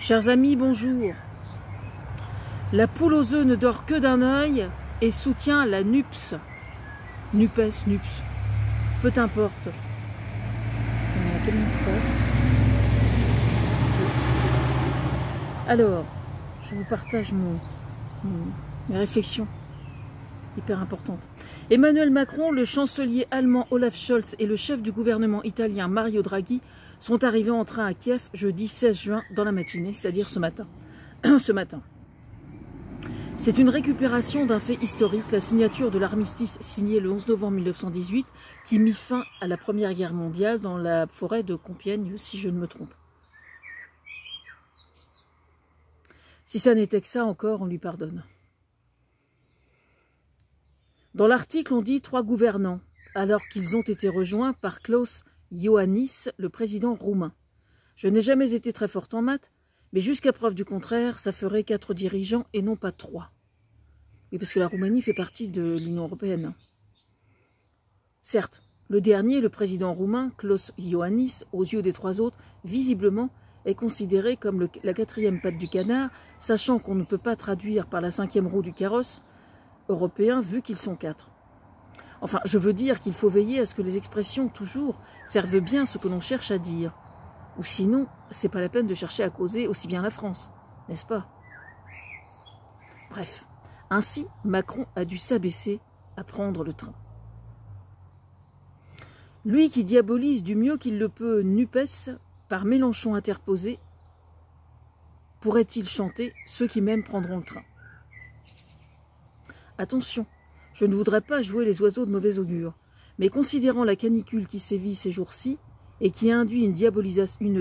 Chers amis, bonjour. La poule aux œufs ne dort que d'un œil et soutient la NUPS. NUPES, NUPS. Peu importe. Alors, je vous partage mes réflexions hyper importantes. Emmanuel Macron, le chancelier allemand Olaf Scholz et le chef du gouvernement italien Mario Draghi sont arrivés en train à Kiev jeudi 16 juin dans la matinée, c'est-à-dire ce matin. C'est une récupération d'un fait historique, la signature de l'armistice signé le 11 novembre 1918 qui mit fin à la Première Guerre mondiale dans la forêt de Compiègne, si je ne me trompe. Si ça n'était que ça encore, on lui pardonne. Dans l'article, on dit 3 gouvernants, alors qu'ils ont été rejoints par Klaus Iohannis, le président roumain. Je n'ai jamais été très forte en maths, mais jusqu'à preuve du contraire, ça ferait 4 dirigeants et non pas 3. Oui, parce que la Roumanie fait partie de l'Union européenne. Certes, le dernier, le président roumain, Klaus Iohannis, aux yeux des 3 autres, visiblement, est considéré comme la 4e patte du canard, sachant qu'on ne peut pas traduire par la 5e roue du carrosse européen, vu qu'ils sont 4. Enfin, je veux dire qu'il faut veiller à ce que les expressions, toujours, servent bien ce que l'on cherche à dire. Ou sinon, c'est pas la peine de chercher à causer aussi bien la France, n'est-ce pas? Bref, ainsi, Macron a dû s'abaisser à prendre le train. Lui qui diabolise du mieux qu'il le peut NUPES, par Mélenchon interposé, pourrait-il chanter « Ceux qui m'aiment prendront le train ». Attention, je ne voudrais pas jouer les oiseaux de mauvais augure, mais considérant la canicule qui sévit ces jours-ci et qui induit une dilatation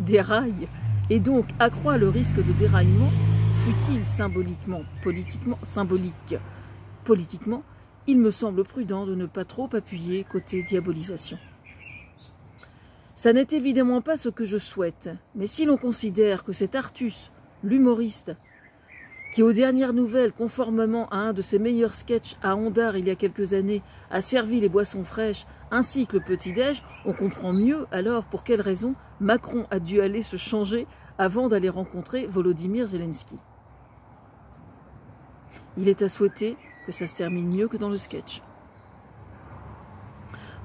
des rails et donc accroît le risque de déraillement, fût-il politiquement, il me semble prudent de ne pas trop appuyer côté diabolisation. Ça n'est évidemment pas ce que je souhaite, mais si l'on considère que cet Artus, l'humoriste, qui aux dernières nouvelles, conformément à un de ses meilleurs sketchs à Ondar il y a quelques années, a servi les boissons fraîches ainsi que le petit-déj, on comprend mieux alors pour quelle raison Macron a dû aller se changer avant d'aller rencontrer Volodymyr Zelensky. Il est à souhaiter que ça se termine mieux que dans le sketch.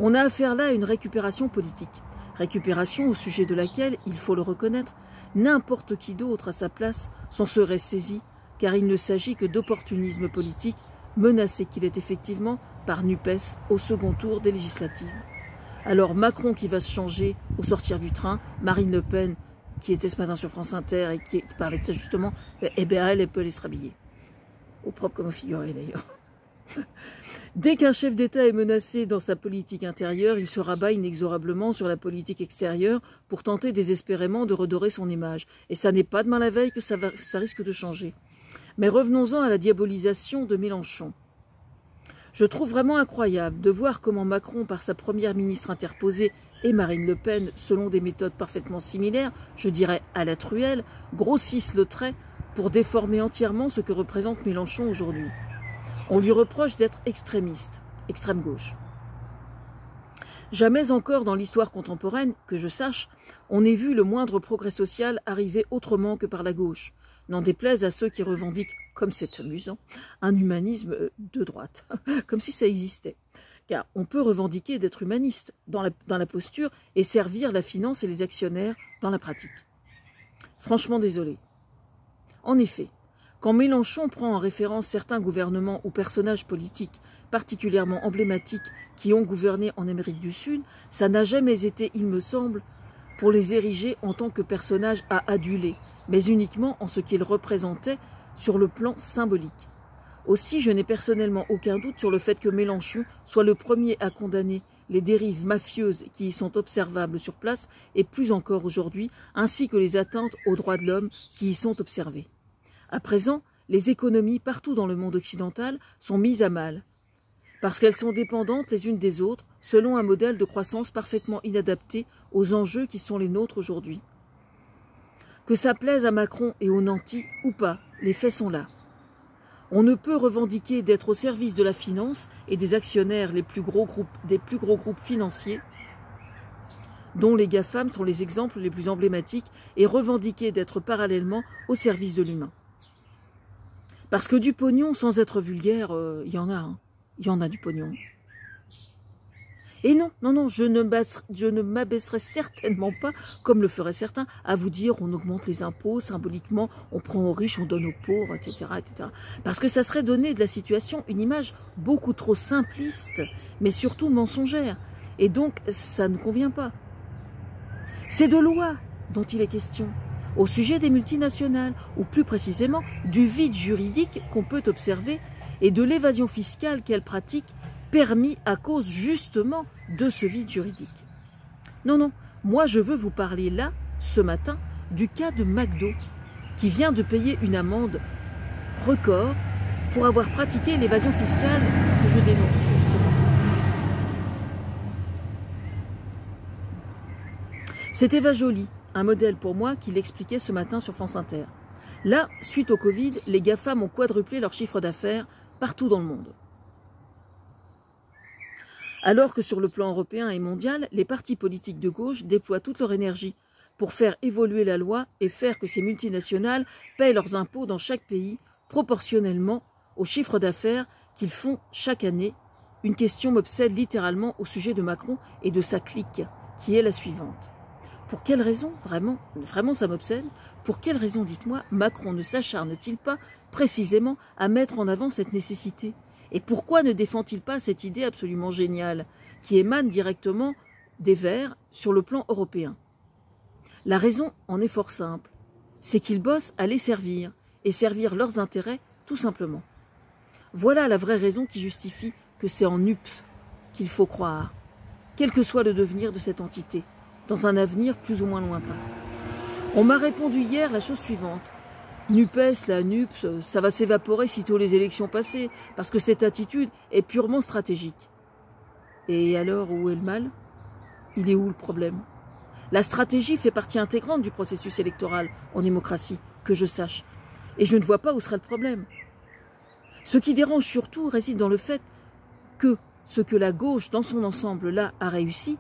On a affaire là à une récupération politique. Récupération au sujet de laquelle, il faut le reconnaître, n'importe qui d'autre à sa place s'en serait saisi, car il ne s'agit que d'opportunisme politique, menacé qu'il est effectivement par NUPES au second tour des législatives. Alors Macron qui va se changer au sortir du train, Marine Le Pen qui était ce matin sur France Inter et qui parlait de ça justement, eh bien elle peut aller se rhabiller. Au propre comme au figuré d'ailleurs. Dès qu'un chef d'État est menacé dans sa politique intérieure, il se rabat inexorablement sur la politique extérieure pour tenter désespérément de redorer son image. Et ça n'est pas demain la veille que ça risque de changer. Mais revenons-en à la diabolisation de Mélenchon. Je trouve vraiment incroyable de voir comment Macron, par sa première ministre interposée, et Marine Le Pen, selon des méthodes parfaitement similaires, je dirais à la truelle, grossissent le trait pour déformer entièrement ce que représente Mélenchon aujourd'hui. On lui reproche d'être extrémiste, extrême gauche. Jamais encore dans l'histoire contemporaine, que je sache, on ait vu le moindre progrès social arriver autrement que par la gauche, n'en déplaise à ceux qui revendiquent, comme c'est amusant, un humanisme de droite, comme si ça existait. Car on peut revendiquer d'être humaniste dans la posture et servir la finance et les actionnaires dans la pratique. Franchement désolé. En effet, quand Mélenchon prend en référence certains gouvernements ou personnages politiques particulièrement emblématiques qui ont gouverné en Amérique du Sud, ça n'a jamais été, il me semble, pour les ériger en tant que personnages à aduler, mais uniquement en ce qu'ils représentaient sur le plan symbolique. Aussi, je n'ai personnellement aucun doute sur le fait que Mélenchon soit le premier à condamner les dérives mafieuses qui y sont observables sur place et plus encore aujourd'hui, ainsi que les atteintes aux droits de l'homme qui y sont observées. À présent, les économies partout dans le monde occidental sont mises à mal, parce qu'elles sont dépendantes les unes des autres, selon un modèle de croissance parfaitement inadapté aux enjeux qui sont les nôtres aujourd'hui. Que ça plaise à Macron et aux nantis ou pas, les faits sont là. On ne peut revendiquer d'être au service de la finance et des actionnaires des plus gros groupes financiers dont les GAFAM sont les exemples les plus emblématiques et revendiqués d'être parallèlement au service de l'humain. Parce que du pognon, sans être vulgaire, il y en a, hein. Il y en a du pognon. Et non, je ne m'abaisserai certainement pas, comme le feraient certains, à vous dire on augmente les impôts, symboliquement, on prend aux riches, on donne aux pauvres, etc., etc. Parce que ça serait donner de la situation une image beaucoup trop simpliste, mais surtout mensongère. Et donc, ça ne convient pas. C'est de loi dont il est question, au sujet des multinationales, ou plus précisément du vide juridique qu'on peut observer et de l'évasion fiscale qu'elles pratiquent, permis à cause justement de ce vide juridique. Non, moi je veux vous parler là, ce matin, du cas de McDo, qui vient de payer une amende record pour avoir pratiqué l'évasion fiscale que je dénonce justement. C'est Eva Joly, un modèle pour moi, qui l'expliquait ce matin sur France Inter. Là, suite au Covid, les GAFAM ont quadruplé leur chiffre d'affaires partout dans le monde. Alors que sur le plan européen et mondial, les partis politiques de gauche déploient toute leur énergie pour faire évoluer la loi et faire que ces multinationales paient leurs impôts dans chaque pays proportionnellement au chiffre d'affaires qu'ils font chaque année. Une question m'obsède littéralement au sujet de Macron et de sa clique, qui est la suivante. Pour quelle raison, vraiment ça m'obsède, pour quelle raison, dites-moi, Macron ne s'acharne-t-il pas précisément à mettre en avant cette nécessité ? Et pourquoi ne défend-il pas cette idée absolument géniale qui émane directement des Verts sur le plan européen? La raison en est fort simple, c'est qu'ils bossent à les servir et servir leurs intérêts tout simplement. Voilà la vraie raison qui justifie que c'est en UPS qu'il faut croire, quel que soit le devenir de cette entité, dans un avenir plus ou moins lointain. On m'a répondu hier la chose suivante. NUPES, la NUPS, ça va s'évaporer sitôt les élections passées, parce que cette attitude est purement stratégique. Et alors, où est le mal? Il est où le problème? La stratégie fait partie intégrante du processus électoral en démocratie, que je sache. Et je ne vois pas où serait le problème. Ce qui dérange surtout réside dans le fait que ce que la gauche, dans son ensemble là, a réussi,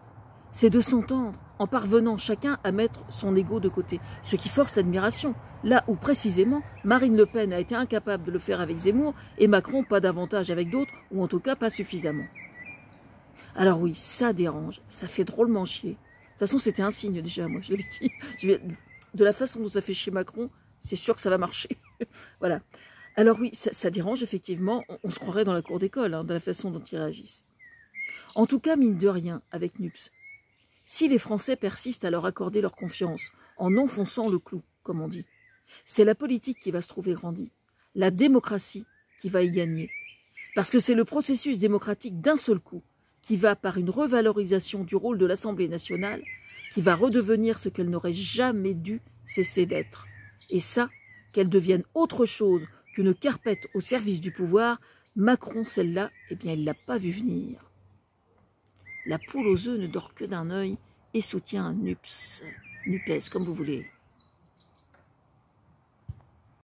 c'est de s'entendre, en parvenant chacun à mettre son ego de côté, ce qui force l'admiration, là où précisément Marine Le Pen a été incapable de le faire avec Zemmour et Macron pas davantage avec d'autres, ou en tout cas pas suffisamment. Alors oui, ça dérange, ça fait drôlement chier. De toute façon, c'était un signe déjà, moi je l'avais dit. De la façon dont ça fait chier Macron, c'est sûr que ça va marcher. Voilà. Alors oui, ça dérange effectivement, on se croirait dans la cour d'école, hein, de la façon dont ils réagissent. En tout cas, mine de rien, avec NUPS, si les Français persistent à leur accorder leur confiance en enfonçant le clou, comme on dit, c'est la politique qui va se trouver grandie, la démocratie qui va y gagner. Parce que c'est le processus démocratique d'un seul coup qui va, par une revalorisation du rôle de l'Assemblée nationale, qui va redevenir ce qu'elle n'aurait jamais dû cesser d'être. Et ça, qu'elle devienne autre chose qu'une carpette au service du pouvoir, Macron, celle-là, eh bien, il ne l'a pas vu venir. La poule aux œufs ne dort que d'un œil et soutient un NUPES, comme vous voulez.